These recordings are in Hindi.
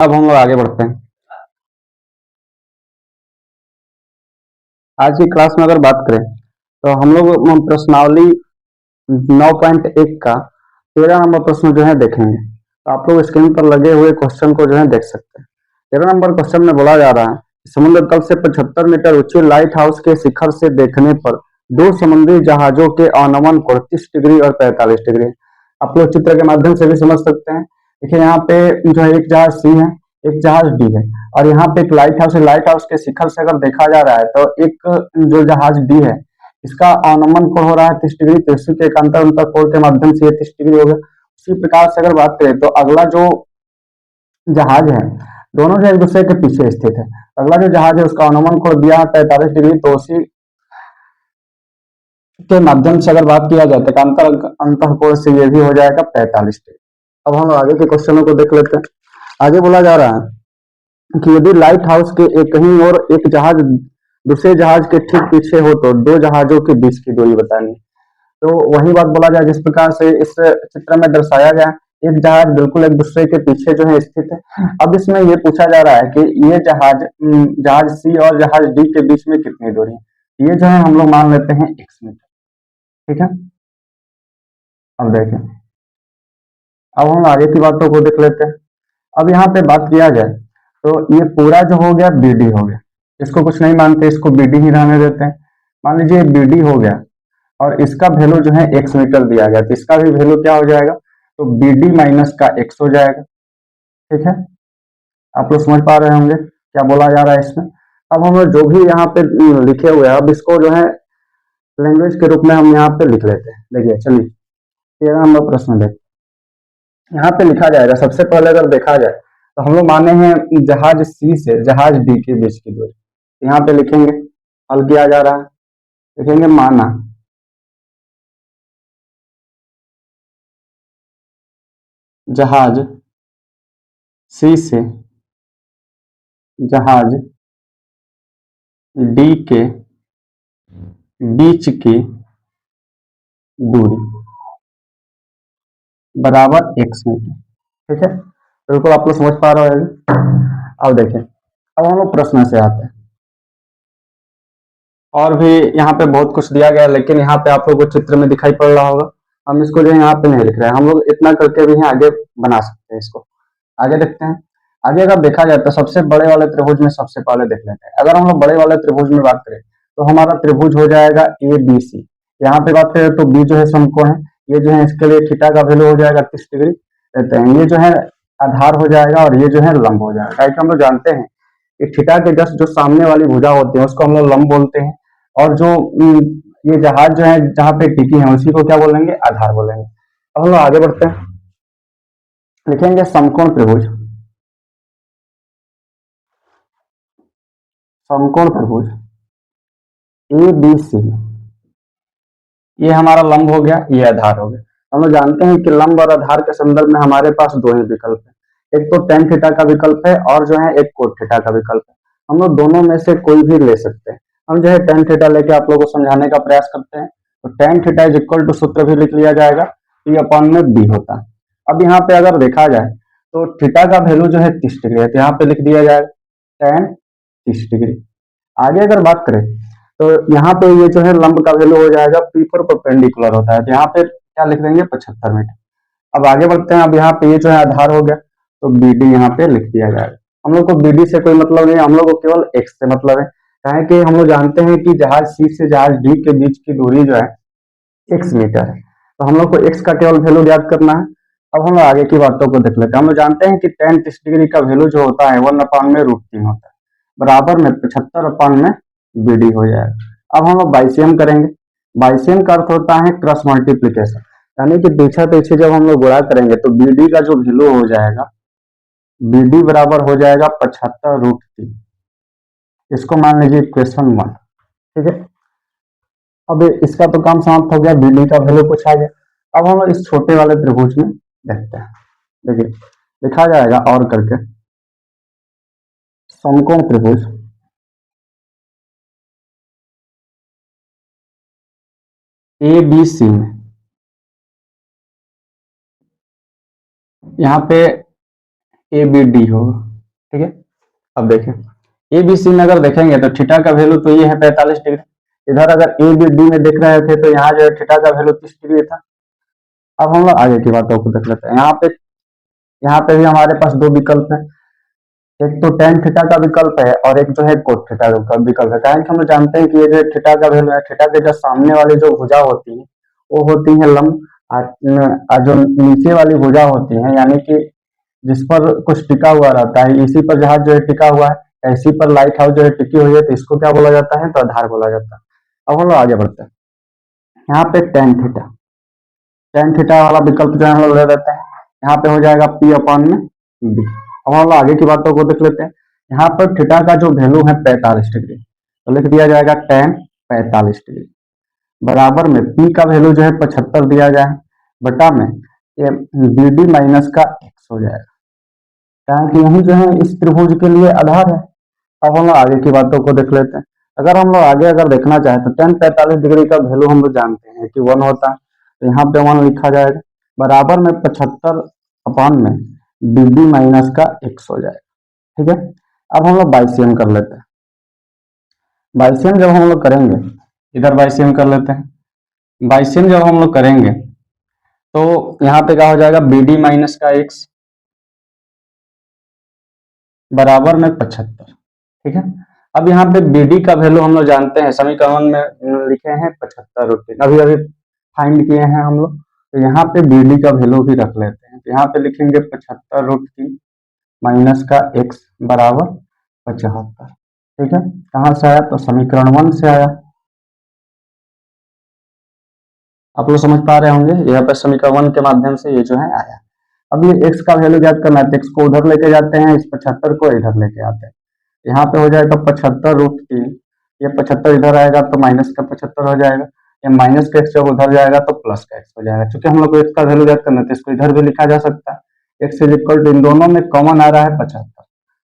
अब हम लोग आगे बढ़ते हैं। आज की क्लास में अगर बात करें तो हम लोग प्रश्नावली 9.1 का 13 नंबर प्रश्न जो है देखेंगे। तो आप लोग स्क्रीन पर लगे हुए क्वेश्चन को जो है देख सकते हैं। 13 नंबर क्वेश्चन में बोला जा रहा है, समुद्र तल से 75 मीटर ऊंचे लाइट हाउस के शिखर से देखने पर दो समुद्री जहाजों के अवनमन कोण 30 डिग्री और 45 डिग्री। आप लोग चित्र के माध्यम से भी समझ सकते हैं। देखिए यहाँ पे जो है एक जहाज सी है, एक जहाज डी है, और यहाँ पे एक लाइट हाउस है। लाइट हाउस के शिखर से अगर देखा जा रहा है तो एक जो जहाज डी है इसका अवनमन कोण हो रहा है 30 डिग्री, तो इसी के एकांतर अंतर कोण के माध्यम से ये 30 डिग्री हो गया। उसी प्रकार से अगर बात करें तो अगला जो जहाज है दोनों जो एक दूसरे के पीछे स्थित है। अगला जो जहाज है उसका अवनमन कोण दिया है 45 डिग्री, तो उसी के माध्यम से अगर बात किया जाए तो एकांतर अंतर कोण से ये भी हो जाएगा 45 डिग्री। अब हम आगे के क्वेश्चनों को देख लेते हैं। आगे बोला जा रहा है कि यदि लाइट हाउस के एक ही और एक जहाज दूसरे जहाज के ठीक पीछे हो तो दो जहाजों के बीच की दूरी बतानी। तो वही बात बोला जाए जिस प्रकार से इस चित्र में दर्शाया गया। एक जहाज बिल्कुल एक दूसरे के पीछे जो है स्थित है। अब इसमें ये पूछा जा रहा है कि ये जहाज सी और जहाज डी के बीच में कितनी दूरी है। ये जो है हम लोग मान लेते हैं x मीटर। ठीक है, अब देखें, अब हम आगे की बातों को देख लेते हैं। अब यहाँ पे बात किया जाए तो ये पूरा जो हो गया बीडी हो गया, इसको कुछ नहीं मानते, इसको बीडी ही रहने देते हैं। मान लीजिए बीडी हो गया और इसका वैल्यू जो है x मीटर दिया गया, तो इसका भी वैल्यू क्या हो जाएगा, तो बीडी माइनस का x हो जाएगा। ठीक है, आप लोग समझ पा रहे होंगे क्या बोला जा रहा है इसमें। अब हम लोग जो भी यहाँ पे लिखे हुए हैं, अब इसको जो है लैंग्वेज के रूप में हम यहाँ पे लिख लेते हैं। देखिए चलिए 13 नंबर प्रश्न देख, यहाँ पे लिखा जाएगा। सबसे पहले अगर देखा जाए तो हम लोग माने हैं जहाज सी से जहाज डी के बीच की दूरी, यहाँ पे लिखेंगे, हल किया जा रहा है, लिखेंगे माना जहाज सी से जहाज डी के बीच की दूरी बराबर x मीटर। ठीक है, बिल्कुल आप लोग समझ पा रहे हो। अब देखें, अब हम लोग प्रश्न से आते हैं। और भी यहाँ पे बहुत कुछ दिया गया है, लेकिन यहाँ पे आप लोगों को चित्र में दिखाई पड़ रहा होगा। हम इसको जो है यहाँ पे नहीं लिख रहे हैं, हम लोग इतना करके भी यहाँ आगे बना सकते हैं इसको। आगे देखते हैं। आगे अगर देखा जाए तो सबसे बड़े वाले त्रिभुज में सबसे पहले देख लेते हैं। अगर हम लोग बड़े वाले त्रिभुज में बात करें तो हमारा त्रिभुज हो जाएगा ए बी सी। यहाँ पे बात करें तो बी जो है समकोण है, ये जो है इसके लिए थीटा का वैल्यू हो जाएगा 30 डिग्री रहते हैं। ये जो है आधार हो जाएगा और ये जो है लंब हो जाएगा। हम लोग जानते हैं कि थीटा के जस्ट जो सामने वाली भुजा होती है उसको हम लोग लंब बोलते हैं, और जो ये जहाज जो है जहाँ पे टिकी है उसी को क्या बोलेंगे, आधार बोलेंगे। अब हम लोग आगे बढ़ते हैं, लिखेंगे समकोण त्रिभुज। समकोण त्रिभुज ए बी सी, ये हमारा लंब हो गया, ये आधार हो गया। हम लोग जानते हैं कि लंब और आधार के संदर्भ में हमारे पास दो ही विकल्प है, एक तो tan थीटा का विकल्प है और जो है एक कोट थीटा का विकल्प है। हम लोग दोनों में से कोई भी ले सकते हैं। हम जो है tan थीटा लेके आप लोगों को समझाने का प्रयास करते हैं। तो tan थीटा इज इक्वल टू सूत्र भी लिख लिया जाएगा, e अपॉन में b होता है। अब यहाँ पे अगर देखा जाए तो थीटा का वैल्यू जो है 30 डिग्री है, तो यहाँ पे लिख दिया जाएगा tan 30 डिग्री। आगे अगर बात करें तो यहाँ पे ये जो है लंब का वैल्यू हो जाएगा पी पर परपेंडिकुलर होता है, तो यहाँ पे क्या लिख देंगे 75 मीटर। अब आगे बढ़ते हैं। अब यहाँ पे ये जो है आधार हो गया, तो बी डी यहाँ पे लिख दिया जाएगा। हम लोग को बी डी से कोई मतलब नहीं, हम लोग को केवल एक्स से मतलब है। कहें कि हम लोग जानते हैं कि जहाज सी से जहाज डी के बीच की दूरी जो है एक्स मीटर है, तो हम लोग को एक्स का केवल वैल्यू याद करना है। अब हम लोग आगे की बातों को देख लेते हैं। हम लोग जानते हैं कि tan 30 डिग्री का वैल्यू जो होता है 1/√3 होता है, बराबर में 75/में बीडी हो जाएगा। अब हम लोग बाइसियम करेंगे। बाइसियम का अर्थ होता है क्रॉस मल्टीप्लीकेशन, यानी कि पीछे पीछे जब हम लोग गुणा करेंगे तो बीडी का जो वैल्यू हो जाएगा, बीडी बराबर हो जाएगा 75√3। इसको मान लीजिए इक्वेशन 1। ठीक है, अब इसका तो काम समाप्त हो गया, बीडी का वैल्यू पूछा गया। अब हम लोग इस छोटे वाले त्रिभुज में देखते हैं। देखिए लिखा जाएगा और करके समकोण त्रिभुज ए बी सी में, यहाँ पे ए बी डी होगा, ठीक है। अब देखें ए बी सी में अगर देखेंगे तो थीटा का वैल्यू तो ये है 45 डिग्री। इधर अगर ए बी डी में देख रहे थे तो यहाँ जो है थीटा का वैल्यू 30 डिग्री था। अब हम लोग आगे की बातों को देख लेते हैं। यहाँ पे भी हमारे पास दो विकल्प है, एक तो टेन थीटा का विकल्प है और एक जो है कोट थीटा का विकल्प है। कारण कि हम लोग जानते हैं कि ये जो थीटा का वैल्यू है, थीटा के जो सामने वाली जो भुजा होती है वो होती है लंब, और जो नीचे वाली भुजा होती है यानी कि जिस पर कुछ टिका हुआ रहता है, इसी पर जहाज जो है टिका हुआ है, इसी पर लाइट हाउस जो है टिकी हुई है, तो इसको क्या बोला जाता है, तो आधार बोला जाता है। अब हम लोग आगे बढ़ते हैं। यहाँ पे टेन थीटा वाला विकल्प जो है हम लोग ले लेते हैं। यहाँ पे हो जाएगा P अपॉन में B। अब हम लोग आगे की बातों को देख लेते हैं। यहाँ पर थीटा का जो वैल्यू है 45 डिग्री, तो लिख दिया जाएगा टेन 45 डिग्री बराबर में P का वैल्यू जो है 75 दिया जाए बटा में ये BD माइनस का x हो जाएगा, कारण कि यही जो है इस त्रिभुज के लिए आधार है। अब हम लोग आगे की बातों को देख लेते हैं। अगर हम लोग आगे अगर देखना चाहें तो टेन 45 डिग्री का वैल्यू हम लोग जानते हैं कि 1 होता है, तो यहाँ पे 1 लिखा जाएगा बराबर में 75 अपॉन में बीबी माइनस का x हो जाएगा। ठीक है। अब हम लोग बाइसियम कर लेते हैं। बाइसियम जब हम लोग करेंगे, इधर बाइसियम कर लेते हैं। बाइसियम जब हम लोग करेंगे तो यहाँ पे क्या हो जाएगा, बीडी माइनस का x बराबर में 75। ठीक है। अब यहाँ पे BD का वैल्यू हम लोग जानते हैं, समीकरण में लिखे हैं 75√3, अभी अभी फाइंड किए हैं हम लोग, तो यहाँ पे BD का वैल्यू भी रख लेते हैं। तो यहाँ पे लिखेंगे 75√3 माइनस का x बराबर 75। ठीक है। कहाँ से आया, तो समीकरण 1 से आया। आप लोग समझ पा रहे होंगे, यहाँ पे समीकरण 1 के माध्यम से ये जो है आया। अब ये x का वैल्यू ज्ञात करना है, तो x को उधर लेके जाते हैं, इस 75 को इधर लेके आते हैं। यहाँ पे हो जाएगा 75√3, ये 75 इधर आएगा तो माइनस का 75 हो जाएगा, ये माइनस का x जब उधर जाएगा तो प्लस का x हो जाएगा। चूंकि हम लोग को x का वैल्यू ज्ञात करना है तो इसको इधर भी लिखा जा सकता है। x इज इक्वल टू, इन दोनों में कॉमन आ रहा है 75,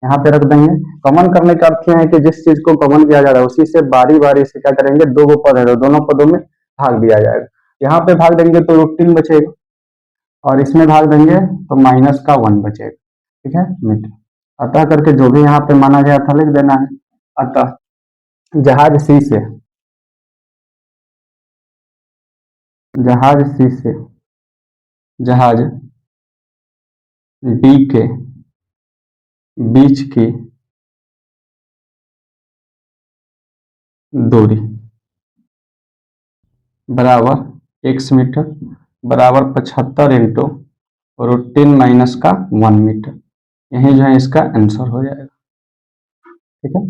यहाँ पे रख देंगे। कॉमन करने का अर्थ है कि जिस चीज को कॉमन किया जा रहा है उसी से बारी बारी से क्या करेंगे, दो गो पद है तो दोनों पदों में भाग दिया जाएगा। यहाँ पे भाग देंगे तो √3 बचेगा और इसमें भाग देंगे तो माइनस का 1 बचेगा। ठीक है, मीटर। अतः करके जो भी यहाँ पे माना गया था लिख देना है। अतः जहाज सी से जहाज डी के बीच की दूरी बराबर x मीटर बराबर 75 इंटू √3 माइनस का 1 मीटर। यही जो है इसका आंसर हो जाएगा। ठीक है।